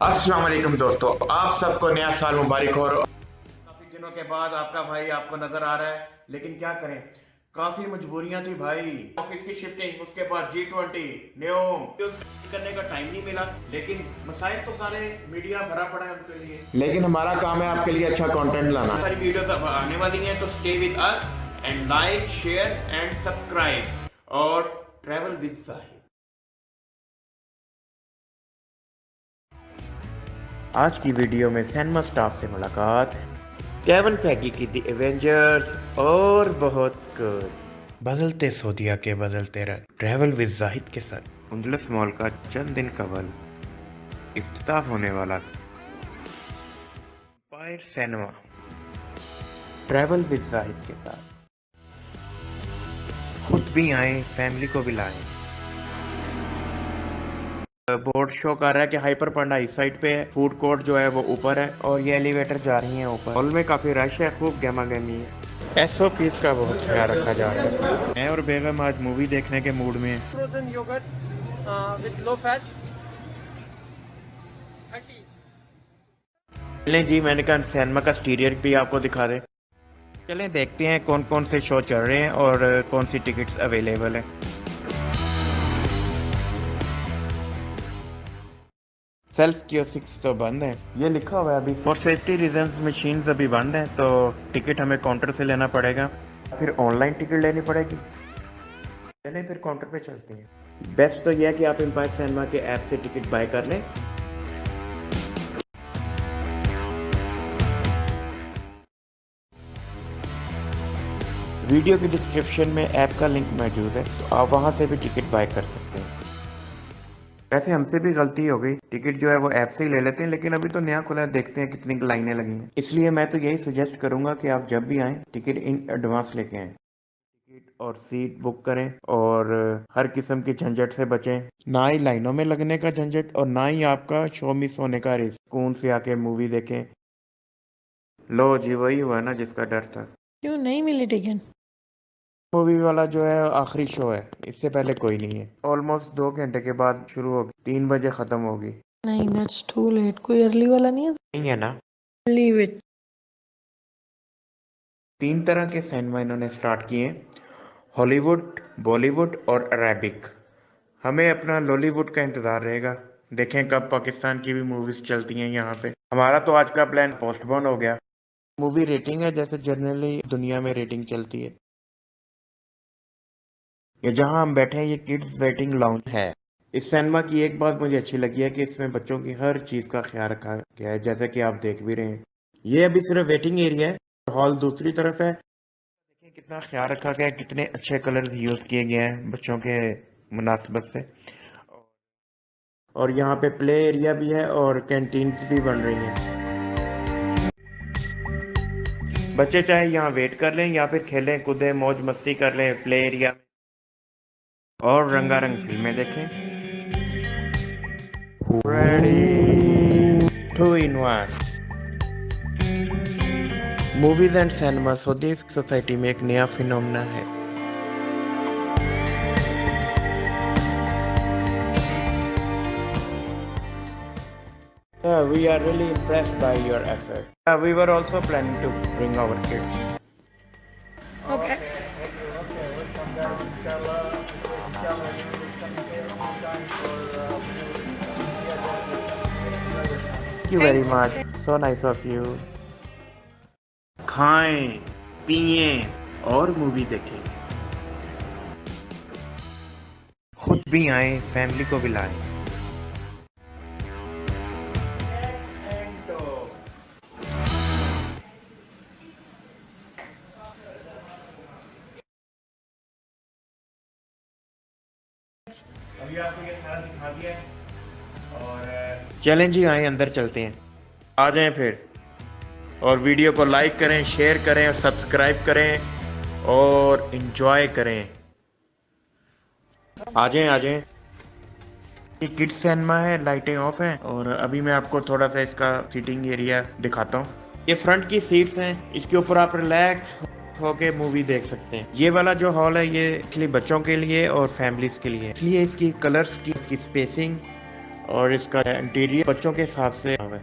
अस्सलाम वालेकुम दोस्तों, आप सबको नया साल मुबारक हो। काफी दिनों के बाद आपका भाई आपको नजर आ रहा है, लेकिन क्या करें, काफी मजबूरियां थी भाई। ऑफिस की शिफ्टिंग, उसके बाद G20 न्योम करने का टाइम नहीं मिला। लेकिन मसाइल तो सारे मीडिया भरा पड़ा है उनके लिए। लेकिन हमारा काम है आपके लिए अच्छा कंटेंट लाना। सारी वीडियो अब आने वाली हैं, तो stay with us and like share and subscribe और ट्रैवल विद साहिब। आज की वीडियो में सिनेमा स्टाफ से मुलाकात, केविन फैगी की द एवेंजर्स और बहुत कुछ। बदलते सऊदिया के बदलते रंग, ट्रैवल विद जाहिद के साथ उंडलस मॉल का चंद दिन कबल इफ्तिताह होने वाला empire cinema, travel with Zahid के साथ। खुद भी आए, फैमिली को भी लाएं। बोर्ड शो कर रहा है कि हाइपर पांडा इस साइड पे है, फूड कोर्ट जो है वो ऊपर है और ये एलिवेटर जा रही है ऊपर। हॉल में काफी रश है, खूब गहमा गहमी है। SOPs का बहुत ख्याल रखा जा रहा है। मैं और बेगम आज मूवी देखने के मूड में हैं। Frozen yogurt with low fat 30. चलें जी, मैंने कहा सिनेमा का स्टीरियर भी आपको दिखा दे। चलें देखते हैं कौन कौन से शो चल रहे हैं और कौन सी टिकट्स अवेलेबल है। सेल्फ कियोस्क तो बंद है, ये लिखा हुआ है अभी। फॉर सेफ्टी रीजंस मशीन्स अभी बंद है, तो टिकट हमें काउंटर से लेना पड़ेगा, फिर ऑनलाइन टिकट लेनी पड़ेगी। चलें फिर काउंटर पे चलते हैं। बेस्ट तो यह है कि आप एम्पायर सिनेमा के ऐप से टिकट बाय कर लें। वीडियो की डिस्क्रिप्शन में ऐप का लिंक मौजूद है, तो आप वहां से भी टिकट बाय कर सकते हैं। वैसे हमसे भी गलती हो गई, टिकट जो है वो ऐप से ही ले लेते हैं, लेकिन अभी तो नया खुला है, देखते हैं कितनी लाइनें लगी हैं। इसलिए मैं तो यही सजेस्ट करूंगा कि आप जब भी आएँ टिकट इन एडवांस लेके आएँ, टिकट और सीट बुक करें और हर किस्म की झंझट से बचें। ना ही लाइनों में लगने का झंझट और ना ही आपका शो मिस होने का रिस्क। सुकून से आके मूवी देखें। लो जी, वही हुआ ना जिसका डर था। क्यों नहीं मिली टिकट? मूवी वाला जो है आखिरी शो है, इससे पहले कोई नहीं है। ऑलमोस्ट 2 घंटे के बाद शुरू होगी, 3 बजे खत्म होगी। नहीं, दैट्स टू लेट। कोई अर्ली वाला नहीं है? नहीं है ना। Leave it. 3 तरह के सिनेमा इन्होंने स्टार्ट किए हैं, हॉलीवुड, बॉलीवुड और अरेबिक। हमें अपना लॉलीवुड का इंतज़ार रहेगा, देखें कब पाकिस्तान की भी मूवीज़ चलती हैं यहाँ पे। हमारा तो आज का प्लान पोस्टपोन हो गया। मूवी रेटिंग है जैसे जनरली दुनिया में रेटिंग चलती है। ये जहाँ हम बैठे हैं ये किड्स वेटिंग लाउंज है। इस सिनेमा की एक बात मुझे अच्छी लगी है कि इसमें बच्चों की हर चीज़ का ख्याल रखा गया है, जैसा कि आप देख भी रहे हैं। ये अभी सिर्फ वेटिंग एरिया है, हॉल दूसरी तरफ है। देखिए कितना ख्याल रखा गया है, कितने अच्छे कलर्स यूज़ किए गए हैं बच्चों के मुनासबत से। और यहाँ पे प्ले एरिया भी है और कैंटीन्स भी बन रही हैं। बच्चे चाहे यहाँ वेट कर लें या फिर खेलें कूदें मौज मस्ती कर लें प्ले एरिया में और रंगारंग फिल्में देखें। Ready? 2 in 1 movies and cinema Saudi society में एक नया फिनोमेना है। Yeah, we are really impressed by your effort. We were also planning to bring our kids. Okay. Thank you very much. So nice of you. खाएं, पिएं और movie देखें। खुद भी आए, फैमिली को भी लाएं। अभी आपको ये सारा दिखा दिया है और चलें जी, आए अंदर चलते हैं। आ जाएं फिर, और वीडियो को लाइक करें, शेयर करें और सब्सक्राइब करें और एंजॉय करें। आ जाएं आ जाएं। ये किड्स सिनेमा है, लाइटें ऑफ हैं और अभी मैं आपको थोड़ा सा इसका सीटिंग एरिया दिखाता हूँ। ये फ्रंट की सीट्स हैं, इसके ऊपर आप रिलैक्स होके मूवी देख सकते हैं। ये वाला जो हॉल है ये एक्चुअली बच्चों के लिए और फैमिलीज के लिए, इसलिए इसकी कलर्स की, इसकी स्पेसिंग और इसका इंटीरियर बच्चों के हिसाब से है।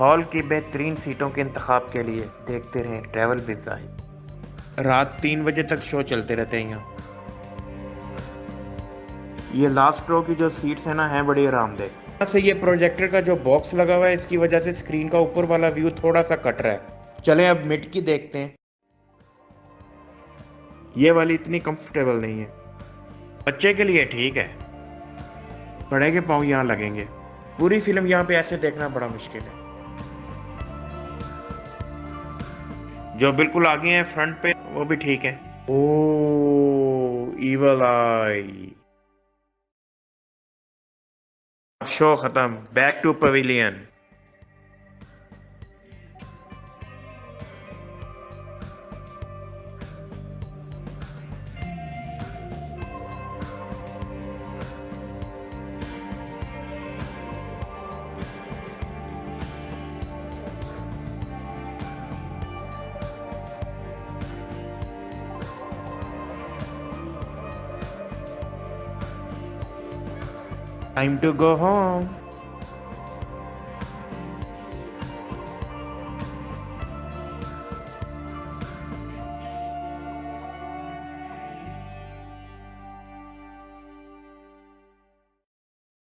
हॉल की बेहतरीन सीटों के इंतखाब के लिए देखते रहें ट्रैवल विद जाहिद। रात 3 बजे तक शो चलते रहते हैं यहाँ। ये लास्ट रो की जो सीट्स है ना, है बड़ी आरामदेह। यहाँ से ये प्रोजेक्टर का जो बॉक्स लगा हुआ है, इसकी वजह से स्क्रीन का ऊपर वाला व्यू थोड़ा सा कट रहा है। चलें अब मिड की देखते हैं। ये वाली इतनी कंफर्टेबल नहीं है, बच्चे के लिए ठीक है, बड़े के पाँव यहाँ लगेंगे। पूरी फिल्म यहाँ पे ऐसे देखना बड़ा मुश्किल है। जो बिल्कुल आगे है फ्रंट पे वो भी ठीक है। Oh evil eye. शो खत्म, back to pavilion. Time to go home.